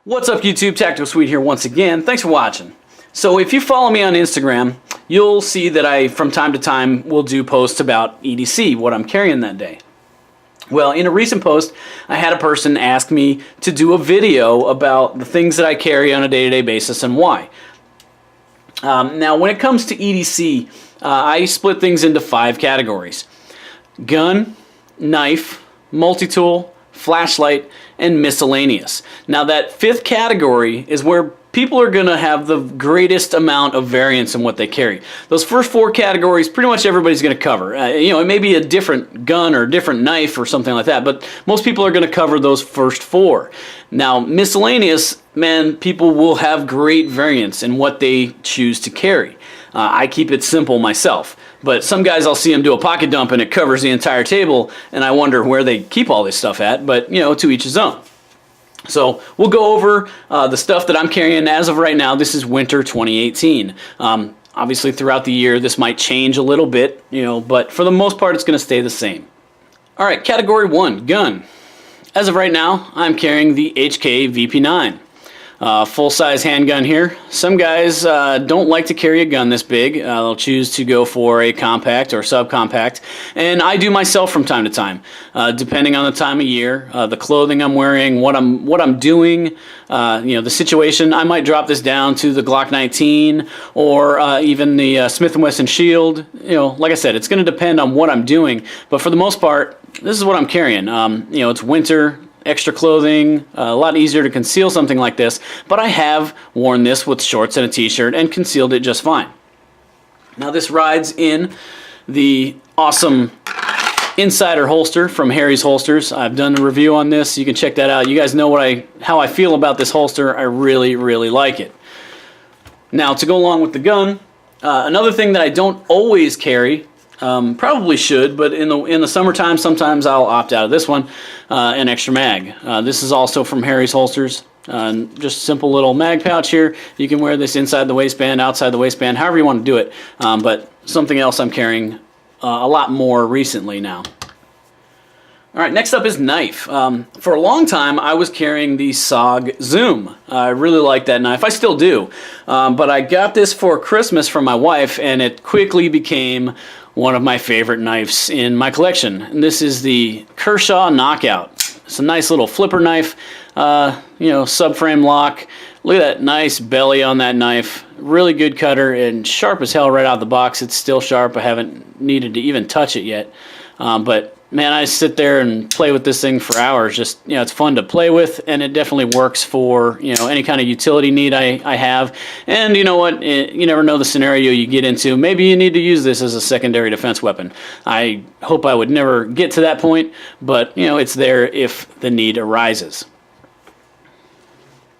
What's up YouTube, Tactical Swede here once again. Thanks for watching. So if you follow me on Instagram, you'll see that I from time to time will do posts about EDC, what I'm carrying that day. Well, in a recent post, I had a person ask me to do a video about the things that I carry on a day-to-day basis and why. Now when it comes to EDC, I split things into 5 categories: gun, knife, multi-tool, flashlight, and miscellaneous. Now that 5th category is where people are going to have the greatest amount of variance in what they carry. Those first 4 categories, pretty much everybody's going to cover. It may be a different gun or a different knife or something like that, but most people are going to cover those first 4. Now miscellaneous, man, people will have great variance in what they choose to carry. I keep it simple myself, but some guys I'll see them do a pocket dump and it covers the entire table, and I wonder where they keep all this stuff at, but to each his own. So we'll go over the stuff that I'm carrying as of right now. This is winter 2018. Obviously throughout the year this might change a little bit, but for the most part it's going to stay the same. Alright, category 1, gun. As of right now, I'm carrying the HK VP9. Full-size handgun here. Some guys don't like to carry a gun this big. They'll choose to go for a compact or subcompact, and I do myself from time to time, depending on the time of year, the clothing I'm wearing, what I'm doing, the situation. I might drop this down to the Glock 19 or even the Smith & Wesson Shield. Like I said, it's going to depend on what I'm doing, but for the most part, this is what I'm carrying. It's winter. Extra clothing, a lot easier to conceal something like this, but I have worn this with shorts and a t-shirt and concealed it just fine. Now this rides in the awesome Insider holster from Harry's Holsters. I've done a review on this, you can check that out. You guys know how I feel about this holster. I really like it. Now to go along with the gun, another thing that I don't always carry, probably should, but in the summertime, sometimes I'll opt out of this one, an extra mag. This is also from Harry's Holsters. Just simple little mag pouch here. You can wear this inside the waistband, outside the waistband, however you want to do it. But something else I'm carrying a lot more recently now. Alright, next up is knife. For a long time I was carrying the SOG Zoom. I really like that knife. I still do. But I got this for Christmas from my wife, and it quickly became one of my favorite knives in my collection. And this is the Kershaw Knockout. It's a nice little flipper knife, subframe lock. Look at that nice belly on that knife. Really good cutter and sharp as hell right out of the box. It's still sharp. I haven't needed to even touch it yet. But man, I sit there and play with this thing for hours. Just, it's fun to play with, and it definitely works for, any kind of utility need I have. And you know what? You never know the scenario you get into. Maybe you need to use this as a secondary defense weapon. I hope I would never get to that point, but, it's there if the need arises.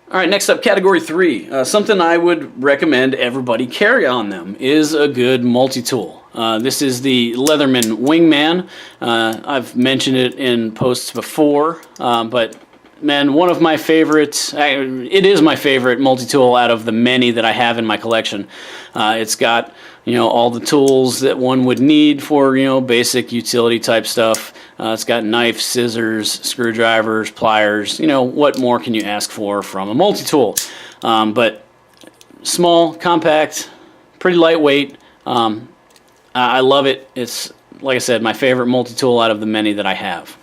Alright, next up, category 3. Something I would recommend everybody carry on them is a good multi-tool. This is the Leatherman Wingman. I've mentioned it in posts before, but man, one of my favorites, it is my favorite multi-tool out of the many that I have in my collection. It's got, all the tools that one would need for, basic utility type stuff. It's got knife, scissors, screwdrivers, pliers. What more can you ask for from a multi-tool? But small, compact, pretty lightweight. I love it. It's, like I said, my favorite multi-tool out of the many that I have.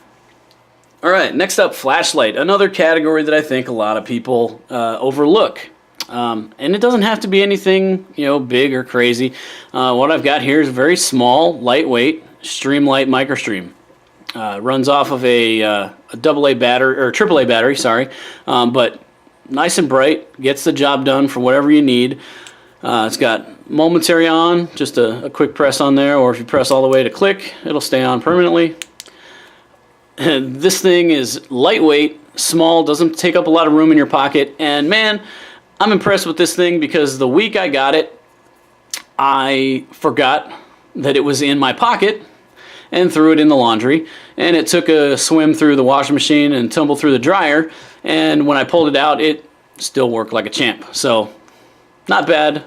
Alright, next up, flashlight. Another category that I think a lot of people overlook. And it doesn't have to be anything, big or crazy. What I've got here is very small, lightweight, Streamlight Microstream. Runs off of a AA battery, or AAA battery, sorry. But nice and bright, gets the job done for whatever you need. It's got momentary on, just a quick press on there, or if you press all the way to click, it'll stay on permanently. This thing is lightweight, small, doesn't take up a lot of room in your pocket, and man, I'm impressed with this thing because the week I got it, I forgot that it was in my pocket and threw it in the laundry, and it took a swim through the washing machine and tumbled through the dryer, and when I pulled it out, it still worked like a champ. So not bad,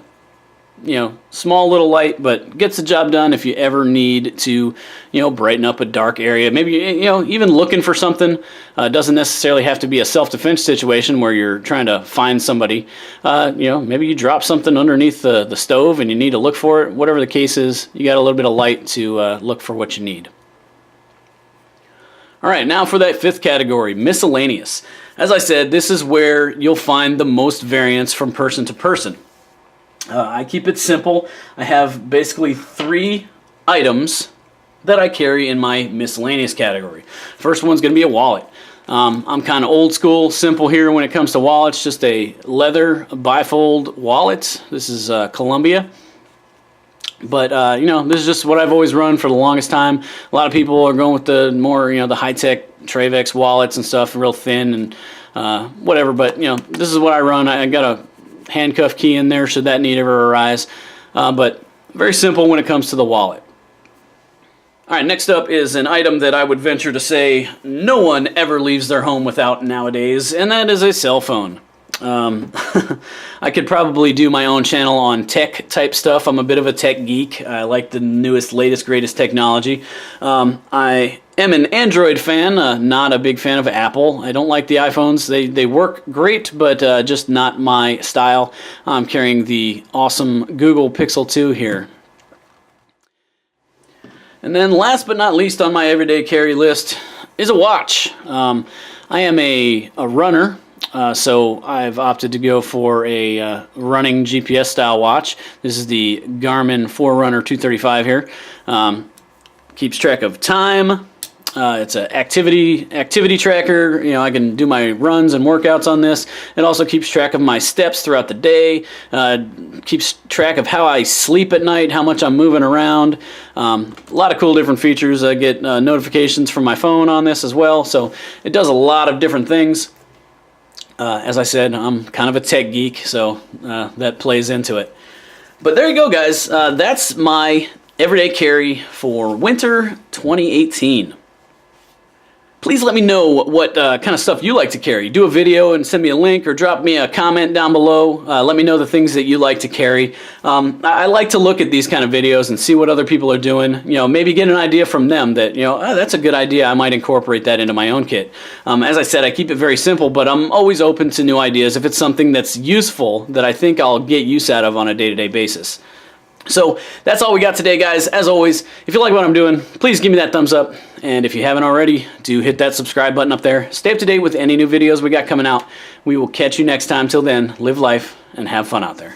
small little light, but gets the job done if you ever need to, brighten up a dark area. Maybe, even looking for something. Doesn't necessarily have to be a self-defense situation where you're trying to find somebody. Maybe you drop something underneath the stove and you need to look for it. Whatever the case is, you got a little bit of light to look for what you need. All right, now for that fifth category, miscellaneous. As I said, this is where you'll find the most variance from person to person. I keep it simple. I have basically 3 items that I carry in my miscellaneous category. First one's going to be a wallet. I'm kind of old school, simple here when it comes to wallets. Just a leather bifold wallet. This is Columbia. But, this is just what I've always run for the longest time. A lot of people are going with the more, the high-tech Travex wallets and stuff, real thin and whatever. But, this is what I run. I got a handcuff key in there should that need ever arise. But very simple when it comes to the wallet. All right, next up is an item that I would venture to say no one ever leaves their home without nowadays, and that is a cell phone. I could probably do my own channel on tech type stuff. I'm a bit of a tech geek. I like the newest, latest, greatest technology. I am an Android fan, not a big fan of Apple. I don't like the iPhones. They work great, but just not my style. I'm carrying the awesome Google Pixel 2 here. And then last but not least on my everyday carry list is a watch. I am a runner. So I've opted to go for a running GPS style watch. This is the Garmin Forerunner 235 here. Keeps track of time. It's an activity tracker. I can do my runs and workouts on this. It also keeps track of my steps throughout the day. Keeps track of how I sleep at night, how much I'm moving around. A lot of cool different features. I get notifications from my phone on this as well. So it does a lot of different things. As I said, I'm kind of a tech geek, so that plays into it. But there you go, guys. That's my everyday carry for winter 2018. Please let me know what kind of stuff you like to carry. Do a video and send me a link or drop me a comment down below. Let me know the things that you like to carry. I like to look at these kind of videos and see what other people are doing. Maybe get an idea from them that, oh, that's a good idea. I might incorporate that into my own kit. As I said, I keep it very simple, but I'm always open to new ideas if it's something that's useful that I think I'll get use out of on a day-to-day basis. So that's all we got today, guys. As always, if you like what I'm doing, please give me that thumbs up. And if you haven't already, do hit that subscribe button up there. Stay up to date with any new videos we got coming out. We will catch you next time. Till then, live life and have fun out there.